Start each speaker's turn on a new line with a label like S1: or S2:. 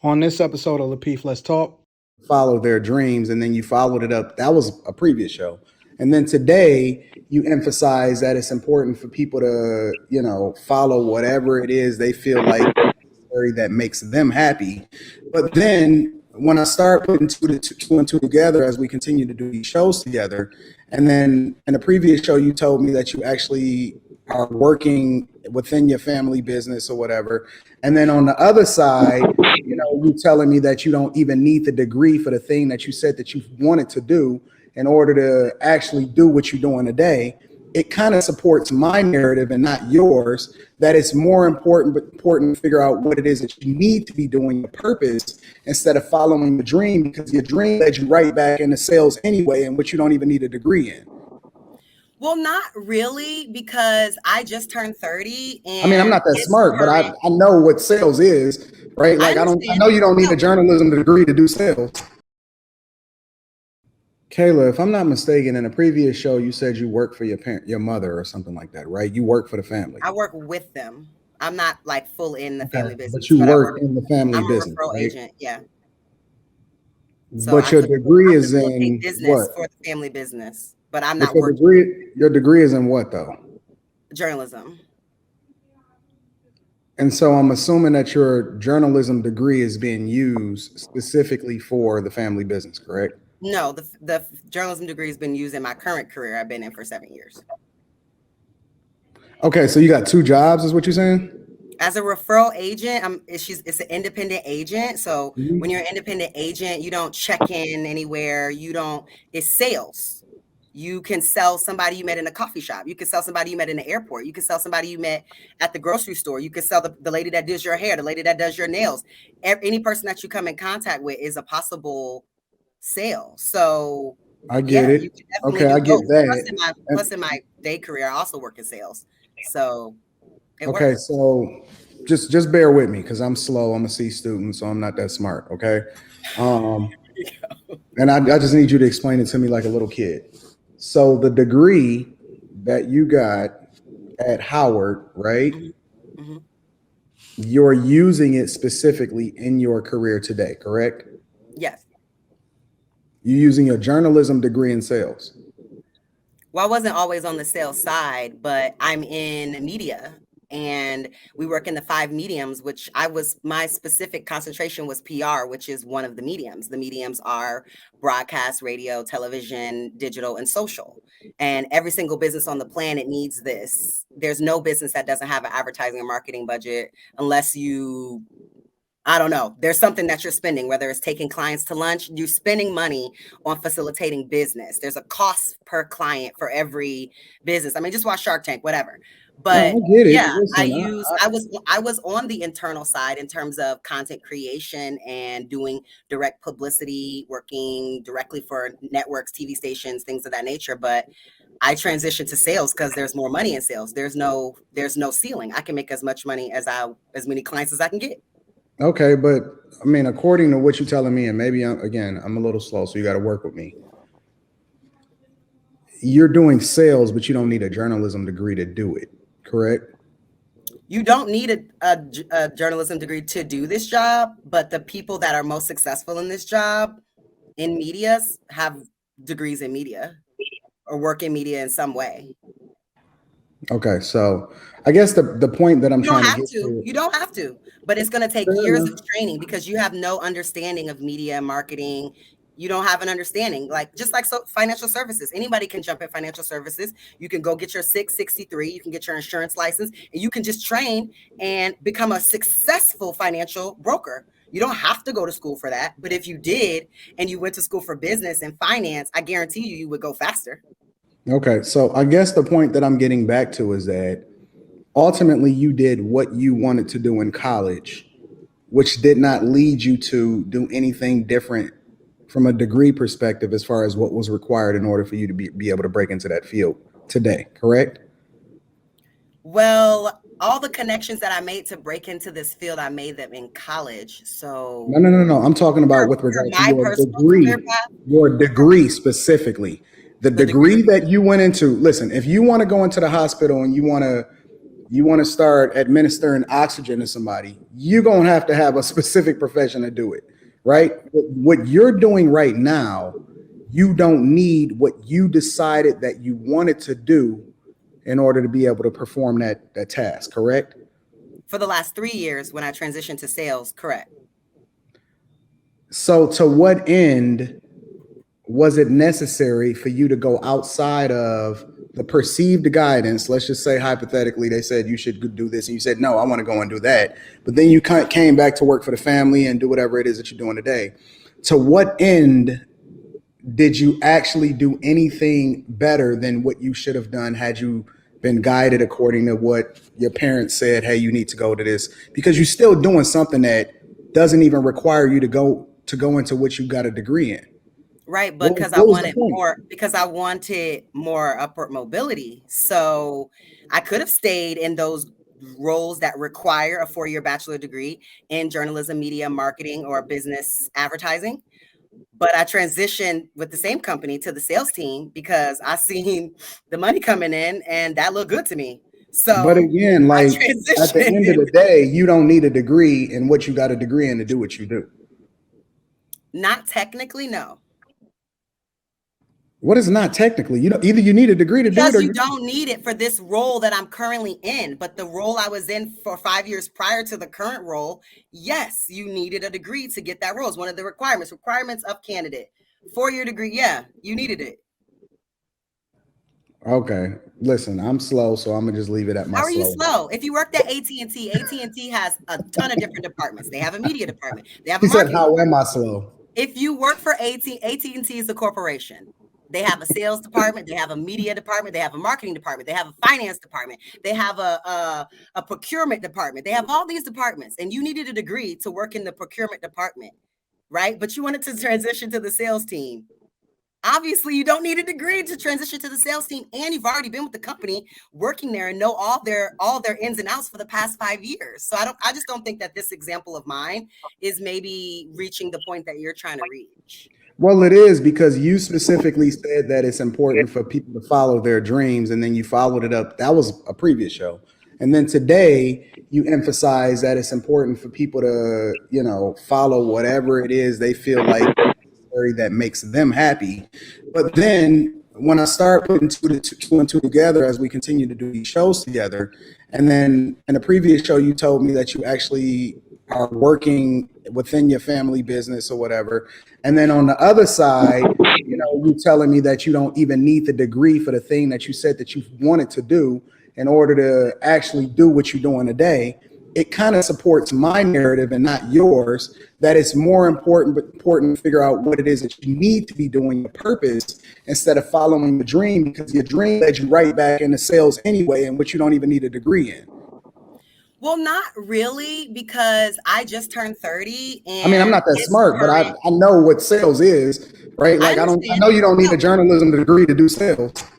S1: On this episode of Lapeef, Let's Talk.
S2: Follow their dreams, and then you followed it up. That was a previous show. And then today you emphasize that it's important for people to, follow whatever it is they feel like necessary that makes them happy. But then when I start putting two and two together as we continue to do these shows together, and then in the previous show you told me that you actually are working within your family business or whatever. And then on the other side, you telling me that you don't even need the degree for the thing that you said that you wanted to do in order to actually do what you're doing today. It kind of supports my narrative and not yours, that it's more important to figure out what it is that you need to be doing, your purpose, instead of following the dream, because your dream led you right back into sales anyway, in which you don't even need a degree in.
S3: Well, not really, because I just turned 30. And
S2: I mean, I'm not that smart, but I know what sales is, right? Like, I know you don't need a journalism degree to do sales. Kayla, if I'm not mistaken, in a previous show, you said you work for your mother or something like that, right? You work for the family.
S3: I work with them. I'm not like full in the family business.
S2: But you work in the family business.
S3: I'm a referral
S2: right?
S3: agent, yeah. So
S2: but your degree is in
S3: business
S2: what?
S3: For the family business. But I'm not working.
S2: Your degree is in what, though?
S3: Journalism.
S2: And so I'm assuming that your journalism degree is being used specifically for the family business, correct?
S3: No, the journalism degree has been used in my current career. I've been in for 7 years.
S2: Okay, so you got 2 jobs, is what you're saying?
S3: As a referral agent, it's an independent agent. So when you're an independent agent, you don't check in anywhere. It's sales. You can sell somebody you met in a coffee shop. You can sell somebody you met in the airport. You can sell somebody you met at the grocery store. You can sell the lady that does your hair, the lady that does your nails. Any person that you come in contact with is a possible sale. So
S2: I get it. Okay, I get that.
S3: Plus in my day career, I also work in sales. So it
S2: works. So just bear with me, because I'm slow. I'm a C student, so I'm not that smart. Okay. And I just need you to explain it to me like a little kid. So the degree that you got at Howard, right? Mm-hmm. You're using it specifically in your career today, correct?
S3: Yes.
S2: You're using your journalism degree in sales.
S3: Well, I wasn't always on the sales side, but I'm in media. And we work in the 5 mediums, which my specific concentration was PR, which is one of the mediums. The mediums are broadcast, radio, television, digital, and social. And every single business on the planet needs this. There's no business that doesn't have an advertising and marketing budget unless I don't know. There's something that you're spending, whether it's taking clients to lunch, you're spending money on facilitating business. There's a cost per client for every business. I mean, just watch Shark Tank, whatever. But yeah, listen, I was on the internal side in terms of content creation and doing direct publicity, working directly for networks, TV stations, things of that nature. But I transitioned to sales because there's more money in sales. There's no ceiling. I can make as much money as many clients as I can get.
S2: Okay, but I mean, according to what you're telling me, and maybe I'm a little slow, so you got to work with me. You're doing sales, but you don't need a journalism degree to do it, correct?
S3: You don't need a journalism degree to do this job, but the people that are most successful in this job in media have degrees in media or work in media in some way.
S2: Okay, so I guess the point that I'm trying to get to.
S3: You don't have to, but it's going to take years of training because you have no understanding of media marketing. You don't have an understanding, so financial services. Anybody can jump in financial services. You can go get your 663. You can get your insurance license, and you can just train and become a successful financial broker. You don't have to go to school for that, but if you did and you went to school for business and finance, I guarantee you would go faster.
S2: Okay, so I guess the point that I'm getting back to is that ultimately you did what you wanted to do in college, which did not lead you to do anything different from a degree perspective as far as what was required in order for you to be able to break into that field today, correct?
S3: Well, all the connections that I made to break into this field, I made them in college. So
S2: no. I'm talking about with regard to your degree, your degree specifically. The degree that you went into, listen, if you want to go into the hospital and you want to, you want to start administering oxygen to somebody, you're going to have a specific profession to do it, right? What you're doing right now, you don't need what you decided that you wanted to do in order to be able to perform that task, correct?
S3: For the last 3 years when I transitioned to sales, correct.
S2: So to what end was it necessary for you to go outside of the perceived guidance? Let's just say hypothetically, they said you should do this and you said, no, I want to go and do that. But then you came back to work for the family and do whatever it is that you're doing today. To what end did you actually do anything better than what you should have done had you been guided according to what your parents said, hey, you need to go to this? Because you're still doing something that doesn't even require you to go into what you got a degree in.
S3: Right, but because I wanted more upward mobility. So I could have stayed in those roles that require a 4-year bachelor degree in journalism, media, marketing, or business advertising. But I transitioned with the same company to the sales team because I seen the money coming in and that looked good to me. So,
S2: but again, like at the end of the day, you don't need a degree in what you got a degree in to do what you do.
S3: Not technically, no.
S2: What is not technically? Either you need a degree to do it, or
S3: you don't need it for this role that I'm currently in. But the role I was in for 5 years prior to the current role, yes, you needed a degree to get that role. It's one of the requirements of candidate. 4-year degree, yeah, you needed it.
S2: Okay, listen, I'm slow, so I'm gonna just leave it at my.
S3: How are you slow? If you worked at AT&T, AT&T has a ton of different departments. They have a media department. They have a marketing
S2: department. How am I slow?
S3: If you work for AT&T is a corporation. They have a sales department. They have a media department. They have a marketing department. They have a finance department. They have a procurement department. They have all these departments, and you needed a degree to work in the procurement department, right? But you wanted to transition to the sales team. Obviously, you don't need a degree to transition to the sales team, and you've already been with the company working there and know all their ins and outs for the past 5 years. So I just don't think that this example of mine is maybe reaching the point that you're trying to reach.
S2: Well, it is, because you specifically said that it's important for people to follow their dreams, and then you followed it up. That was a previous show. And then today you emphasize that it's important for people to, follow whatever it is they feel like that makes them happy. But then when I start putting two and two together as we continue to do these shows together, and then in a previous show, you told me that you actually are working within your family business or whatever. And then on the other side, you're telling me that you don't even need the degree for the thing that you said that you wanted to do in order to actually do what you're doing today. It kind of supports my narrative and not yours, that it's more important to figure out what it is that you need to be doing, your purpose, instead of following the dream, because your dream led you right back into sales anyway, in which you don't even need a degree in.
S3: Well, not really, because I just turned 30. And
S2: I mean, I'm not that smart, but I know what sales is, right? Like I know you don't need a journalism degree to do sales.